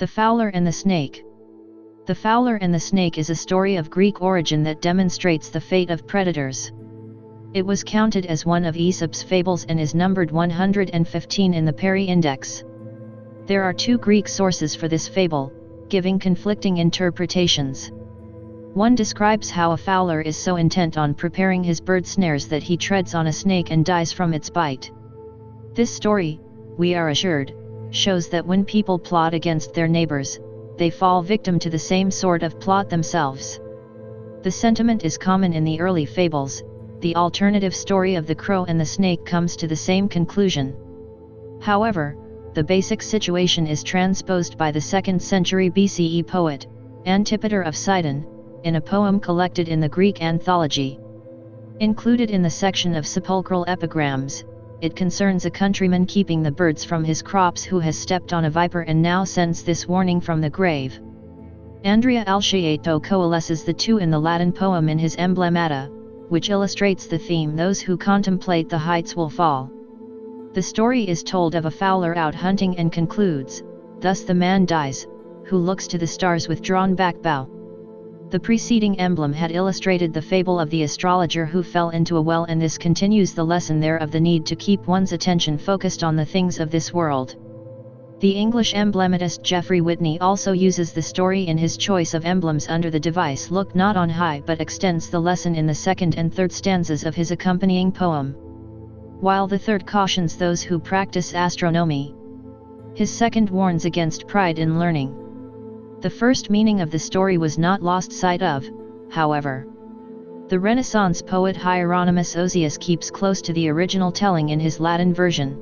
The Fowler and the Snake. The Fowler and the Snake is a story of Greek origin that demonstrates the fate of predators. It was counted as one of Aesop's fables and is numbered 115 in the Perry Index. There are two Greek sources for this fable, giving conflicting interpretations. One describes how a fowler is so intent on preparing his bird snares that he treads on a snake and dies from its bite. This story, we are assured, shows that when people plot against their neighbors, they fall victim to the same sort of plot themselves. The sentiment is common in the early fables. The alternative story of the crow and the snake comes to the same conclusion. However, the basic situation is transposed by the 2nd century BCE poet, Antipater of Sidon, in a poem collected in the Greek anthology. Included in the section of sepulchral epigrams, it concerns a countryman keeping the birds from his crops who has stepped on a viper and now sends this warning from the grave. Andrea Alciato coalesces the two in the Latin poem in his Emblemata, which illustrates the theme those who contemplate the heights will fall. The story is told of a fowler out hunting and concludes, thus the man dies, who looks to the stars with drawn back bow. The preceding emblem had illustrated the fable of the astrologer who fell into a well, and this continues the lesson there of the need to keep one's attention focused on the things of this world. The English emblematist Geoffrey Whitney also uses the story in his choice of emblems under the device "Look not on high," but extends the lesson in the 2nd and 3rd stanzas of his accompanying poem, while the 3rd cautions those who practice astronomy. His 2nd warns against pride in learning. The first meaning of the story was not lost sight of, however. The Renaissance poet Hieronymus Osius keeps close to the original telling in his Latin version.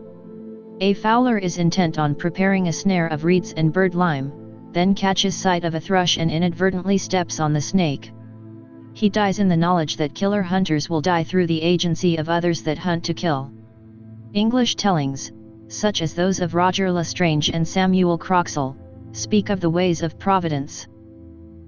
A fowler is intent on preparing a snare of reeds and bird lime, then catches sight of a thrush and inadvertently steps on the snake. He dies in the knowledge that killer hunters will die through the agency of others that hunt to kill. English tellings, such as those of Roger Lestrange and Samuel Croxall, speak of the ways of Providence.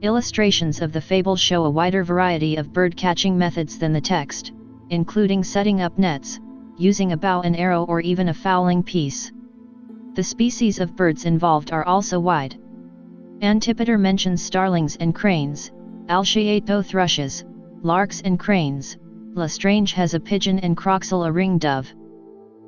Illustrations of the fable show a wider variety of bird-catching methods than the text, including setting up nets, using a bow and arrow, or even a fowling piece. The species of birds involved are also wide. Antipater mentions starlings and cranes, Alciato thrushes, larks and cranes, Lestrange has a pigeon and Croxall a ring dove.